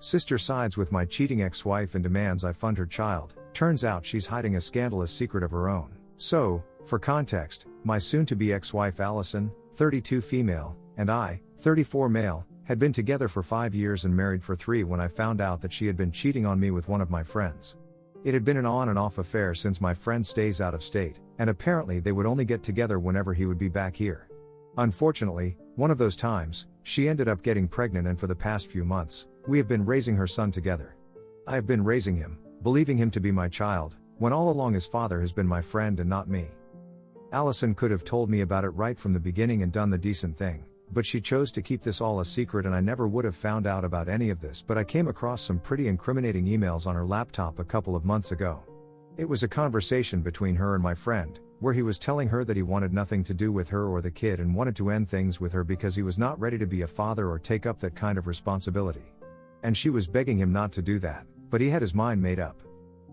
Sister sides with my cheating ex-wife and demands I fund her child. Turns out she's hiding a scandalous secret of her own. So, for context, my soon-to-be ex-wife Allison, 32 female, and I, 34 male, had been together for 5 years and married for 3 when I found out that she had been cheating on me with one of my friends. It had been an on and off affair since my friend stays out of state, and apparently they would only get together whenever he would be back here. Unfortunately, one of those times, she ended up getting pregnant, and for the past few months, we have been raising her son together. I have been raising him, believing him to be my child, when all along his father has been my friend and not me. Allison could have told me about it right from the beginning and done the decent thing, but she chose to keep this all a secret, and I never would have found out about any of this, but I came across some pretty incriminating emails on her laptop a couple of months ago. It was a conversation between her and my friend, where he was telling her that he wanted nothing to do with her or the kid and wanted to end things with her because he was not ready to be a father or take up that kind of responsibility. And she was begging him not to do that, but he had his mind made up.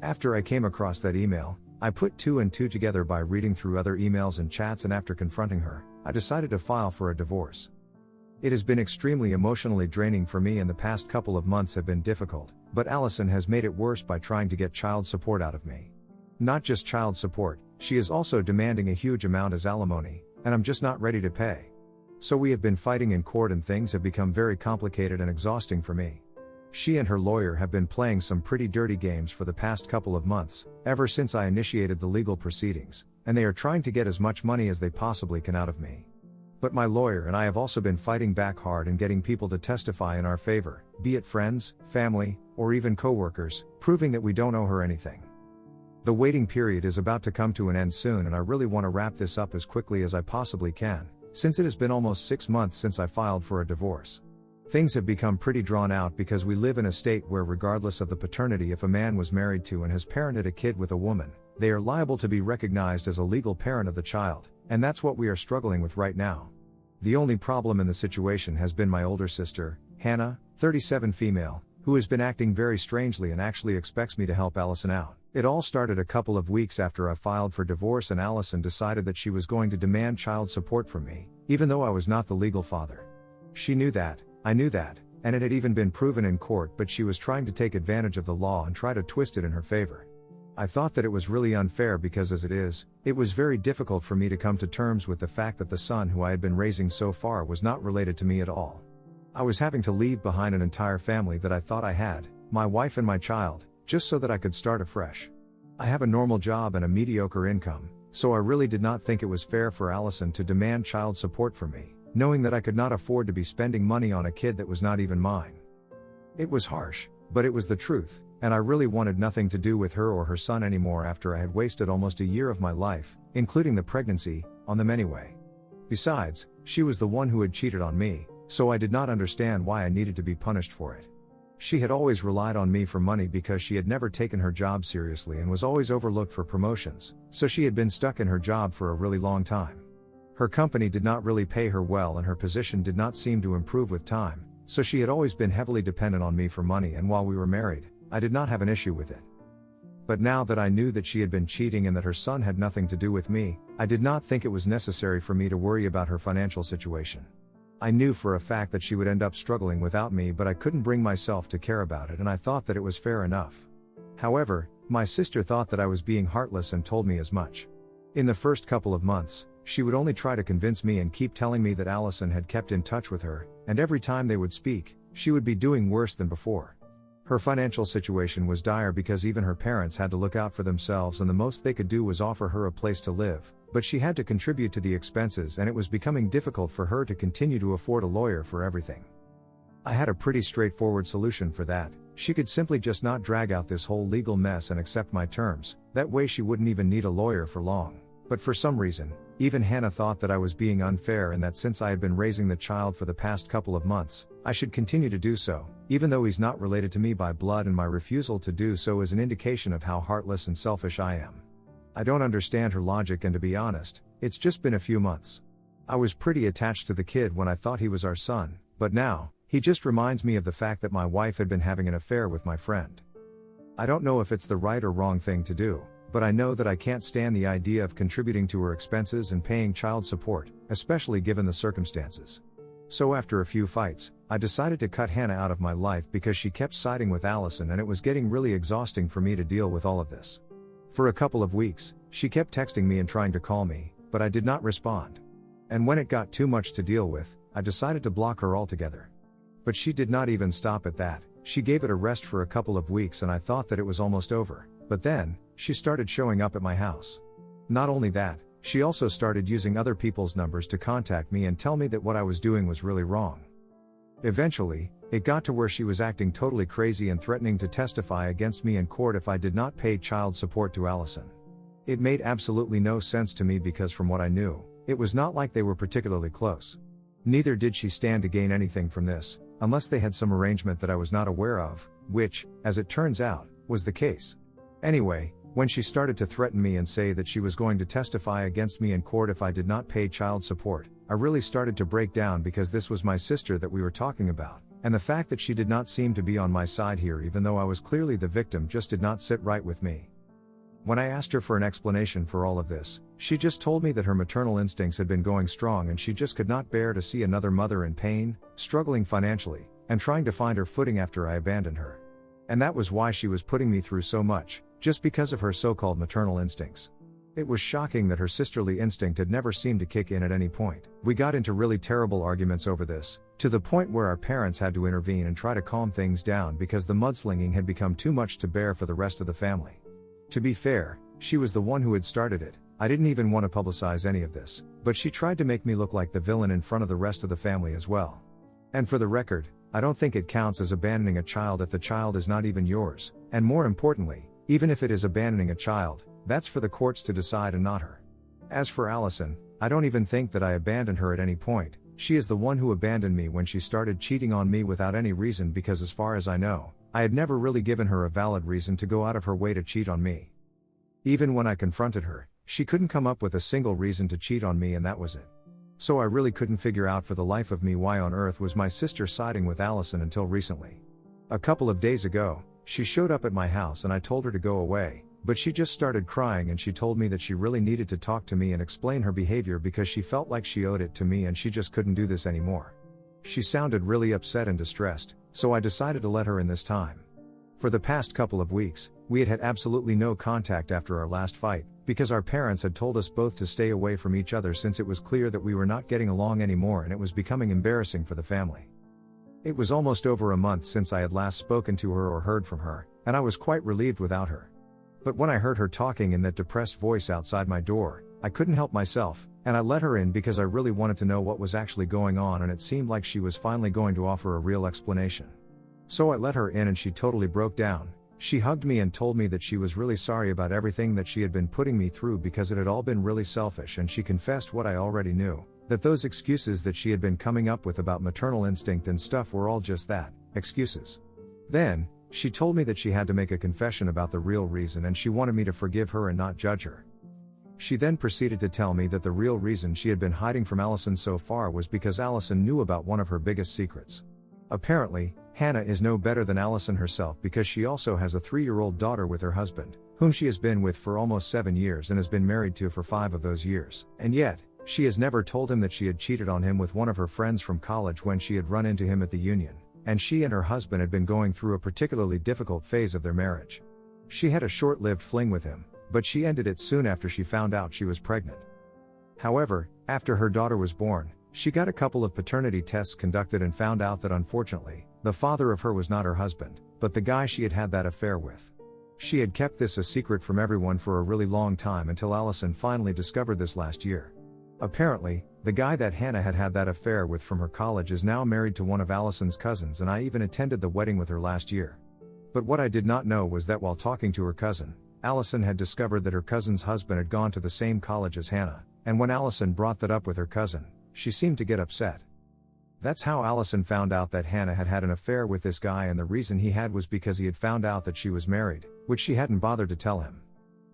After I came across that email, I put 2 and 2 together by reading through other emails and chats, and after confronting her, I decided to file for a divorce. It has been extremely emotionally draining for me, and the past couple of months have been difficult, but Allison has made it worse by trying to get child support out of me. Not just child support, she is also demanding a huge amount as alimony, and I'm just not ready to pay. So we have been fighting in court, and things have become very complicated and exhausting for me. She and her lawyer have been playing some pretty dirty games for the past couple of months, ever since I initiated the legal proceedings, and they are trying to get as much money as they possibly can out of me. But my lawyer and I have also been fighting back hard and getting people to testify in our favor, be it friends, family, or even co-workers, proving that we don't owe her anything. The waiting period is about to come to an end soon, and I really want to wrap this up as quickly as I possibly can, since it has been almost 6 months since I filed for a divorce. Things have become pretty drawn out because we live in a state where, regardless of the paternity, if a man was married to and has parented a kid with a woman, they are liable to be recognized as a legal parent of the child, and that's what we are struggling with right now. The only problem in the situation has been my older sister, Hannah, 37 female, who has been acting very strangely and actually expects me to help Allison out. It all started a couple of weeks after I filed for divorce, and Allison decided that she was going to demand child support from me, even though I was not the legal father. She knew that, I knew that, and it had even been proven in court, but she was trying to take advantage of the law and try to twist it in her favor. I thought that it was really unfair because, as it is, it was very difficult for me to come to terms with the fact that the son who I had been raising so far was not related to me at all. I was having to leave behind an entire family that I thought I had, my wife and my child, just so that I could start afresh. I have a normal job and a mediocre income, so I really did not think it was fair for Allison to demand child support from me, knowing that I could not afford to be spending money on a kid that was not even mine. It was harsh, but it was the truth, and I really wanted nothing to do with her or her son anymore after I had wasted almost a year of my life, including the pregnancy, on them anyway. Besides, she was the one who had cheated on me, so I did not understand why I needed to be punished for it. She had always relied on me for money because she had never taken her job seriously and was always overlooked for promotions, so she had been stuck in her job for a really long time. Her company did not really pay her well, and her position did not seem to improve with time, so she had always been heavily dependent on me for money, and while we were married, I did not have an issue with it. But now that I knew that she had been cheating and that her son had nothing to do with me, I did not think it was necessary for me to worry about her financial situation. I knew for a fact that she would end up struggling without me, but I couldn't bring myself to care about it, and I thought that it was fair enough. However, my sister thought that I was being heartless and told me as much. In the first couple of months, she would only try to convince me and keep telling me that Allison had kept in touch with her, and every time they would speak, she would be doing worse than before. Her financial situation was dire because even her parents had to look out for themselves, and the most they could do was offer her a place to live, but she had to contribute to the expenses, and it was becoming difficult for her to continue to afford a lawyer for everything. I had a pretty straightforward solution for that. She could simply just not drag out this whole legal mess and accept my terms, that way she wouldn't even need a lawyer for long. But for some reason, even Hannah thought that I was being unfair, and that since I had been raising the child for the past couple of months, I should continue to do so, even though he's not related to me by blood, and my refusal to do so is an indication of how heartless and selfish I am. I don't understand her logic, and to be honest, it's just been a few months. I was pretty attached to the kid when I thought he was our son, but now, he just reminds me of the fact that my wife had been having an affair with my friend. I don't know if it's the right or wrong thing to do, but I know that I can't stand the idea of contributing to her expenses and paying child support, especially given the circumstances. So after a few fights, I decided to cut Hannah out of my life because she kept siding with Allison and it was getting really exhausting for me to deal with all of this. For a couple of weeks, she kept texting me and trying to call me, but I did not respond. And when it got too much to deal with, I decided to block her altogether. But she did not even stop at that. She gave it a rest for a couple of weeks and I thought that it was almost over, but then, she started showing up at my house. Not only that, she also started using other people's numbers to contact me and tell me that what I was doing was really wrong. Eventually, it got to where she was acting totally crazy and threatening to testify against me in court if I did not pay child support to Allison. It made absolutely no sense to me because from what I knew, it was not like they were particularly close. Neither did she stand to gain anything from this, unless they had some arrangement that I was not aware of, which, as it turns out, was the case. Anyway, when she started to threaten me and say that she was going to testify against me in court if I did not pay child support, I really started to break down because this was my sister that we were talking about, and the fact that she did not seem to be on my side here even though I was clearly the victim just did not sit right with me. When I asked her for an explanation for all of this, she just told me that her maternal instincts had been going strong and she just could not bear to see another mother in pain, struggling financially, and trying to find her footing after I abandoned her. And that was why she was putting me through so much, just because of her so-called maternal instincts. It was shocking that her sisterly instinct had never seemed to kick in at any point. We got into really terrible arguments over this, to the point where our parents had to intervene and try to calm things down because the mudslinging had become too much to bear for the rest of the family. To be fair, she was the one who had started it. I didn't even want to publicize any of this, but she tried to make me look like the villain in front of the rest of the family as well. And for the record, I don't think it counts as abandoning a child if the child is not even yours, and more importantly, even if it is abandoning a child, that's for the courts to decide and not her. As for Allison, I don't even think that I abandoned her at any point. She is the one who abandoned me when she started cheating on me without any reason because as far as I know, I had never really given her a valid reason to go out of her way to cheat on me. Even when I confronted her, she couldn't come up with a single reason to cheat on me and that was it. So I really couldn't figure out for the life of me why on earth was my sister siding with Allison until recently. A couple of days ago, she showed up at my house and I told her to go away, but she just started crying and she told me that she really needed to talk to me and explain her behavior because she felt like she owed it to me and she just couldn't do this anymore. She sounded really upset and distressed, so I decided to let her in this time. For the past couple of weeks, we had had absolutely no contact after our last fight, because our parents had told us both to stay away from each other since it was clear that we were not getting along anymore and it was becoming embarrassing for the family. It was almost over a month since I had last spoken to her or heard from her, and I was quite relieved without her. But when I heard her talking in that depressed voice outside my door, I couldn't help myself, and I let her in because I really wanted to know what was actually going on and it seemed like she was finally going to offer a real explanation. So I let her in and she totally broke down. She hugged me and told me that she was really sorry about everything that she had been putting me through because it had all been really selfish and she confessed what I already knew, that those excuses that she had been coming up with about maternal instinct and stuff were all just that, excuses. Then, she told me that she had to make a confession about the real reason and she wanted me to forgive her and not judge her. She then proceeded to tell me that the real reason she had been hiding from Allison so far was because Allison knew about one of her biggest secrets. Apparently, Hannah is no better than Allison herself because she also has a 3-year-old daughter with her husband, whom she has been with for almost 7 years and has been married to for 5 of those years. And yet, she has never told him that she had cheated on him with one of her friends from college when she had run into him at the union, and she and her husband had been going through a particularly difficult phase of their marriage. She had a short-lived fling with him, but she ended it soon after she found out she was pregnant. However, after her daughter was born, she got a couple of paternity tests conducted and found out that unfortunately, the father of her was not her husband, but the guy she had had that affair with. She had kept this a secret from everyone for a really long time until Allison finally discovered this last year. Apparently, the guy that Hannah had had that affair with from her college is now married to one of Allison's cousins and I even attended the wedding with her last year. But what I did not know was that while talking to her cousin, Allison had discovered that her cousin's husband had gone to the same college as Hannah, and when Allison brought that up with her cousin, she seemed to get upset. That's how Allison found out that Hannah had had an affair with this guy, and the reason he had was because he had found out that she was married, which she hadn't bothered to tell him.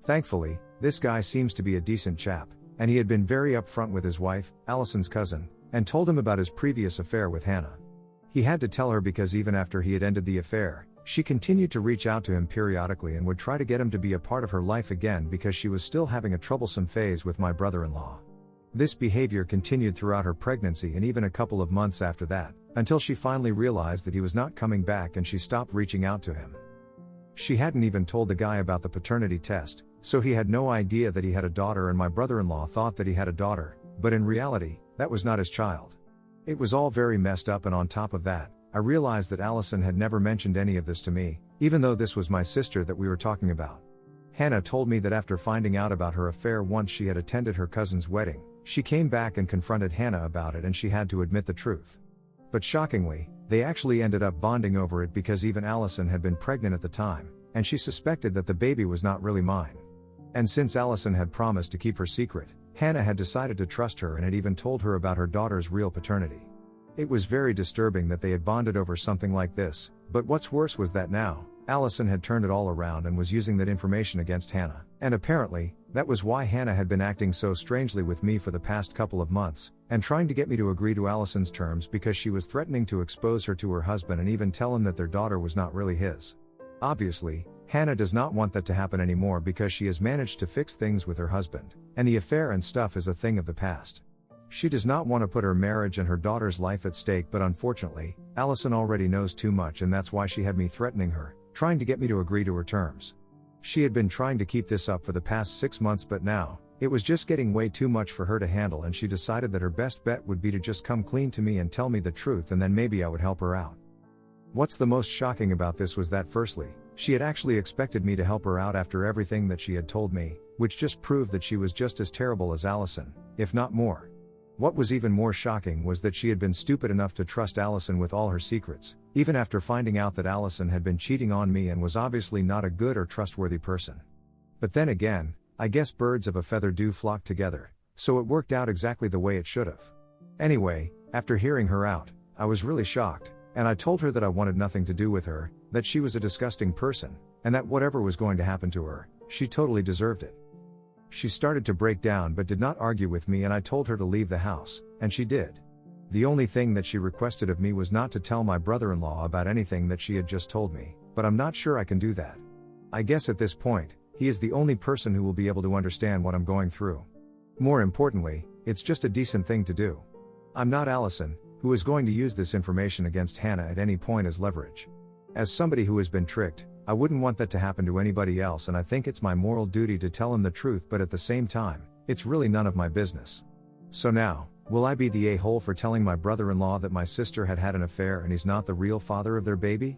Thankfully, this guy seems to be a decent chap, and he had been very upfront with his wife, Allison's cousin, and told him about his previous affair with Hannah. He had to tell her because even after he had ended the affair, she continued to reach out to him periodically and would try to get him to be a part of her life again because she was still having a troublesome phase with my brother-in-law. This behavior continued throughout her pregnancy and even a couple of months after that, until she finally realized that he was not coming back and she stopped reaching out to him. She hadn't even told the guy about the paternity test, so he had no idea that he had a daughter, and my brother-in-law thought that he had a daughter, but in reality, that was not his child. It was all very messed up, and on top of that, I realized that Allison had never mentioned any of this to me, even though this was my sister that we were talking about. Hannah told me that after finding out about her affair once she had attended her cousin's wedding, she came back and confronted Hannah about it and she had to admit the truth. But shockingly, they actually ended up bonding over it because even Allison had been pregnant at the time, and she suspected that the baby was not really mine. And since Allison had promised to keep her secret, Hannah had decided to trust her and had even told her about her daughter's real paternity. It was very disturbing that they had bonded over something like this, but what's worse was that now, Allison had turned it all around and was using that information against Hannah. And apparently, that was why Hannah had been acting so strangely with me for the past couple of months, and trying to get me to agree to Allison's terms because she was threatening to expose her to her husband and even tell him that their daughter was not really his. Obviously, Hannah does not want that to happen anymore because she has managed to fix things with her husband, and the affair and stuff is a thing of the past. She does not want to put her marriage and her daughter's life at stake, but unfortunately, Allison already knows too much, and that's why she had me threatening her, trying to get me to agree to her terms. She had been trying to keep this up for the past 6 months, but now, it was just getting way too much for her to handle, and she decided that her best bet would be to just come clean to me and tell me the truth, and then maybe I would help her out. What's the most shocking about this was that firstly, she had actually expected me to help her out after everything that she had told me, which just proved that she was just as terrible as Allison, if not more. What was even more shocking was that she had been stupid enough to trust Allison with all her secrets, even after finding out that Allison had been cheating on me and was obviously not a good or trustworthy person. But then again, I guess birds of a feather do flock together, so it worked out exactly the way it should have. Anyway, after hearing her out, I was really shocked, and I told her that I wanted nothing to do with her, that she was a disgusting person, and that whatever was going to happen to her, she totally deserved it. She started to break down but did not argue with me, and I told her to leave the house, and she did. The only thing that she requested of me was not to tell my brother-in-law about anything that she had just told me, but I'm not sure I can do that. I guess at this point, he is the only person who will be able to understand what I'm going through. More importantly, it's just a decent thing to do. I'm not Allison, who is going to use this information against Hannah at any point as leverage. As somebody who has been tricked, I wouldn't want that to happen to anybody else, and I think it's my moral duty to tell him the truth, but at the same time, it's really none of my business. So now, will I be the a-hole for telling my brother-in-law that my sister had had an affair and he's not the real father of their baby?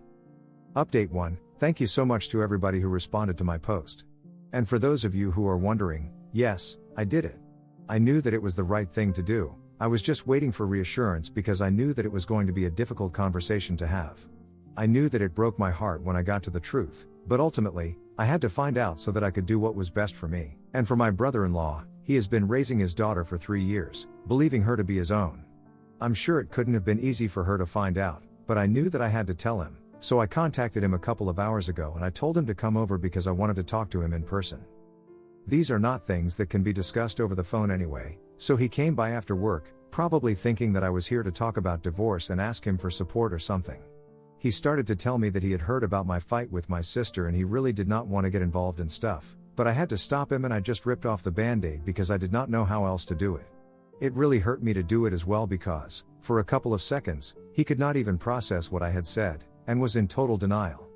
Update 1. Thank you so much to everybody who responded to my post. And for those of you who are wondering, yes, I did it. I knew that it was the right thing to do. I was just waiting for reassurance because I knew that it was going to be a difficult conversation to have. I knew that it broke my heart when I got to the truth, but ultimately, I had to find out so that I could do what was best for me. And for my brother-in-law, he has been raising his daughter for 3 years, believing her to be his own. I'm sure it couldn't have been easy for her to find out, but I knew that I had to tell him, so I contacted him a couple of hours ago and I told him to come over because I wanted to talk to him in person. These are not things that can be discussed over the phone anyway, so he came by after work, probably thinking that I was here to talk about divorce and ask him for support or something. He started to tell me that he had heard about my fight with my sister and he really did not want to get involved in stuff, but I had to stop him and I just ripped off the band-aid because I did not know how else to do it. It really hurt me to do it as well because, for a couple of seconds, he could not even process what I had said, and was in total denial.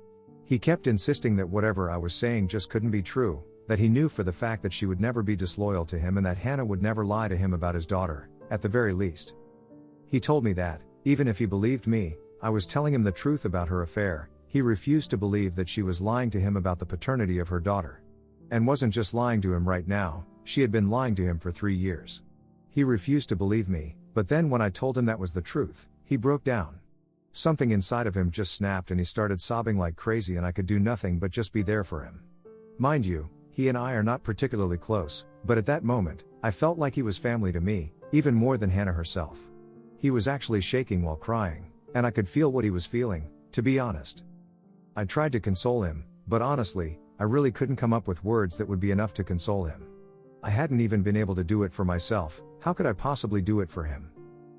He kept insisting that whatever I was saying just couldn't be true, that he knew for the fact that she would never be disloyal to him and that Hannah would never lie to him about his daughter, at the very least. He told me that, even if he believed me, I was telling him the truth about her affair. He refused to believe that she was lying to him about the paternity of her daughter. And wasn't just lying to him right now, she had been lying to him for 3 years. He refused to believe me, but then when I told him that was the truth, he broke down. Something inside of him just snapped and he started sobbing like crazy, and I could do nothing but just be there for him. Mind you, he and I are not particularly close, but at that moment, I felt like he was family to me, even more than Hannah herself. He was actually shaking while crying, and I could feel what he was feeling, to be honest. I tried to console him, but honestly, I really couldn't come up with words that would be enough to console him. I hadn't even been able to do it for myself, how could I possibly do it for him?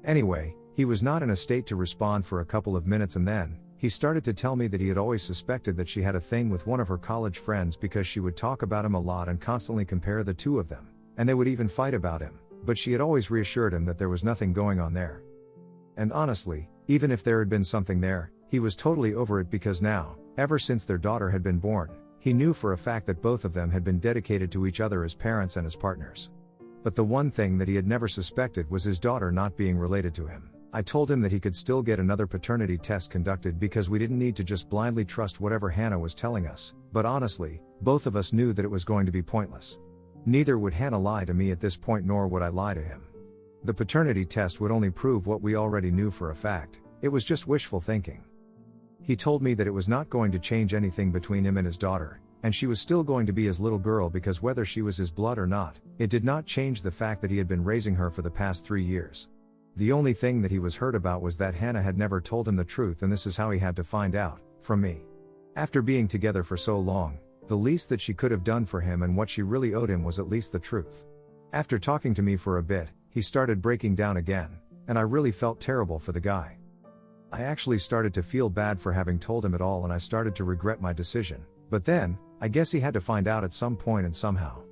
Anyway, he was not in a state to respond for a couple of minutes, and then, he started to tell me that he had always suspected that she had a thing with one of her college friends because she would talk about him a lot and constantly compare the two of them, and they would even fight about him, but she had always reassured him that there was nothing going on there. And honestly, even if there had been something there, he was totally over it because now, ever since their daughter had been born, he knew for a fact that both of them had been dedicated to each other as parents and as partners. But the one thing that he had never suspected was his daughter not being related to him. I told him that he could still get another paternity test conducted because we didn't need to just blindly trust whatever Hannah was telling us, but honestly, both of us knew that it was going to be pointless. Neither would Hannah lie to me at this point, nor would I lie to him. The paternity test would only prove what we already knew for a fact. It was just wishful thinking. He told me that it was not going to change anything between him and his daughter, and she was still going to be his little girl because whether she was his blood or not, it did not change the fact that he had been raising her for the past 3 years. The only thing that he was hurt about was that Hannah had never told him the truth, and this is how he had to find out, from me. After being together for so long, the least that she could have done for him and what she really owed him was at least the truth. After talking to me for a bit, he started breaking down again, and I really felt terrible for the guy. I actually started to feel bad for having told him it all, and I started to regret my decision, but then, I guess he had to find out at some point and somehow.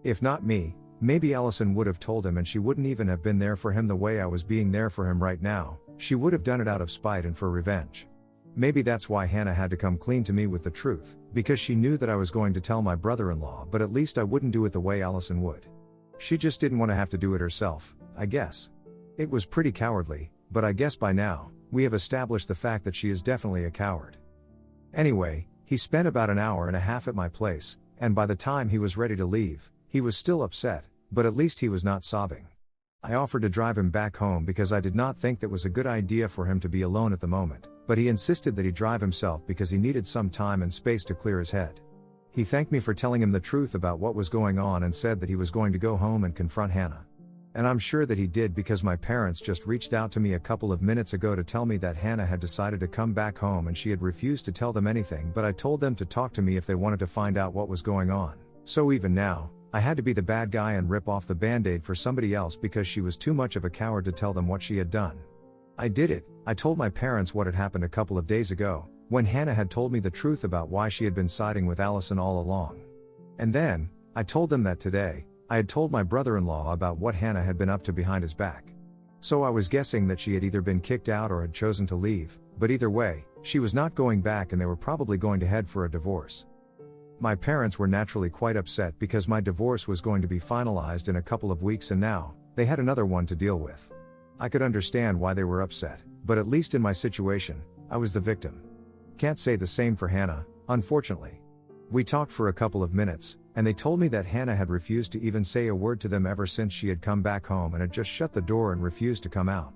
If not me, maybe Allison would have told him, and she wouldn't even have been there for him the way I was being there for him right now. She would have done it out of spite and for revenge. Maybe that's why Hannah had to come clean to me with the truth, because she knew that I was going to tell my brother-in-law, but at least I wouldn't do it the way Allison would. She just didn't want to have to do it herself, I guess. It was pretty cowardly, but I guess by now, we have established the fact that she is definitely a coward. Anyway, he spent about an hour and a half at my place, and by the time he was ready to leave, he was still upset, but at least he was not sobbing. I offered to drive him back home because I did not think that was a good idea for him to be alone at the moment, but he insisted that he drive himself because he needed some time and space to clear his head. He thanked me for telling him the truth about what was going on and said that he was going to go home and confront Hannah. And I'm sure that he did because my parents just reached out to me a couple of minutes ago to tell me that Hannah had decided to come back home and she had refused to tell them anything, but I told them to talk to me if they wanted to find out what was going on. So even now, I had to be the bad guy and rip off the band-aid for somebody else because she was too much of a coward to tell them what she had done. I did it. I told my parents what had happened a couple of days ago, when Hannah had told me the truth about why she had been siding with Allison all along. And then, I told them that today, I had told my brother-in-law about what Hannah had been up to behind his back. So I was guessing that she had either been kicked out or had chosen to leave, but either way, she was not going back and they were probably going to head for a divorce. My parents were naturally quite upset because my divorce was going to be finalized in a couple of weeks and now, they had another one to deal with. I could understand why they were upset, but at least in my situation, I was the victim. Can't say the same for Hannah, unfortunately. We talked for a couple of minutes, and they told me that Hannah had refused to even say a word to them ever since she had come back home and had just shut the door and refused to come out.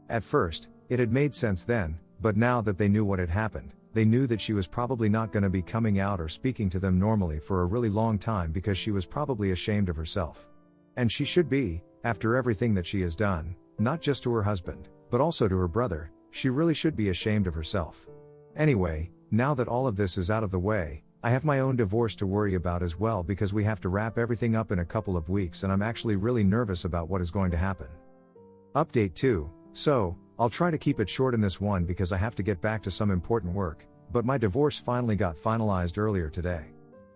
At first, it had made sense then, but now that they knew what had happened, they knew that she was probably not going to be coming out or speaking to them normally for a really long time because she was probably ashamed of herself. And she should be, after everything that she has done, not just to her husband, but also to her brother. She really should be ashamed of herself. Anyway, now that all of this is out of the way, I have my own divorce to worry about as well because we have to wrap everything up in a couple of weeks and I'm actually really nervous about what is going to happen. Update 2. So, I'll try to keep it short in this one because I have to get back to some important work, but my divorce finally got finalized earlier today.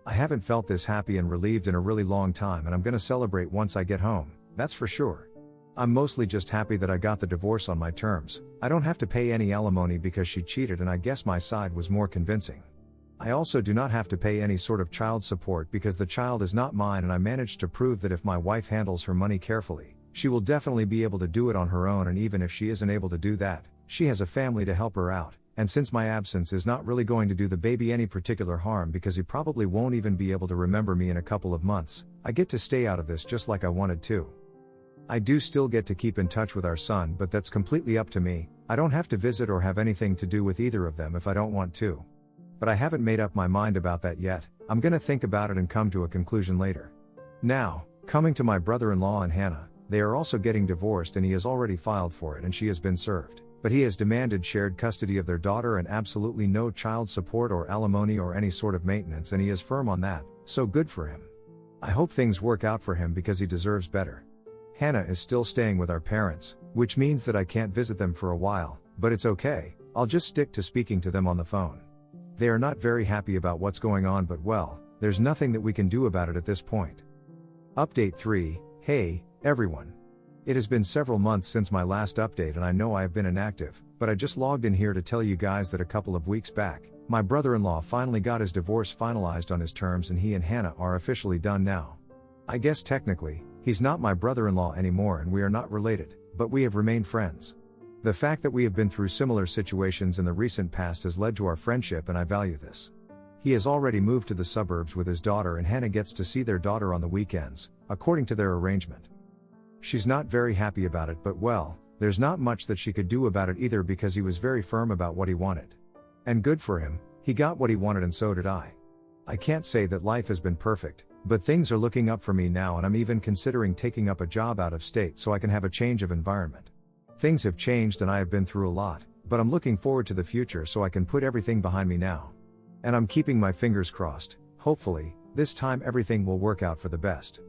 I haven't felt this happy and relieved in a really long time and I'm gonna celebrate once I get home, that's for sure. I'm mostly just happy that I got the divorce on my terms. I don't have to pay any alimony because she cheated and I guess my side was more convincing. I also do not have to pay any sort of child support because the child is not mine and I managed to prove that if my wife handles her money carefully, she will definitely be able to do it on her own, and even if she isn't able to do that, she has a family to help her out, and since my absence is not really going to do the baby any particular harm because he probably won't even be able to remember me in a couple of months, I get to stay out of this just like I wanted to. I do still get to keep in touch with our son, but that's completely up to me. I don't have to visit or have anything to do with either of them if I don't want to. But I haven't made up my mind about that yet. I'm gonna think about it and come to a conclusion later. Now, coming to my brother-in-law and Hannah, they are also getting divorced and he has already filed for it and she has been served. But he has demanded shared custody of their daughter and absolutely no child support or alimony or any sort of maintenance, and he is firm on that, so good for him. I hope things work out for him because he deserves better. Hannah is still staying with our parents, which means that I can't visit them for a while, but it's okay, I'll just stick to speaking to them on the phone. They are not very happy about what's going on, but well, there's nothing that we can do about it at this point. Update 3. Hey, Everyone. It has been several months since my last update and I know I have been inactive, but I just logged in here to tell you guys that a couple of weeks back, my brother-in-law finally got his divorce finalized on his terms and he and Hannah are officially done now. I guess technically, he's not my brother-in-law anymore and we are not related, but we have remained friends. The fact that we have been through similar situations in the recent past has led to our friendship and I value this. He has already moved to the suburbs with his daughter and Hannah gets to see their daughter on the weekends, according to their arrangement. She's not very happy about it, but well, there's not much that she could do about it either because he was very firm about what he wanted. And good for him, he got what he wanted and so did I. I can't say that life has been perfect, but things are looking up for me now and I'm even considering taking up a job out of state so I can have a change of environment. Things have changed and I have been through a lot, but I'm looking forward to the future so I can put everything behind me now. And I'm keeping my fingers crossed, hopefully, this time everything will work out for the best.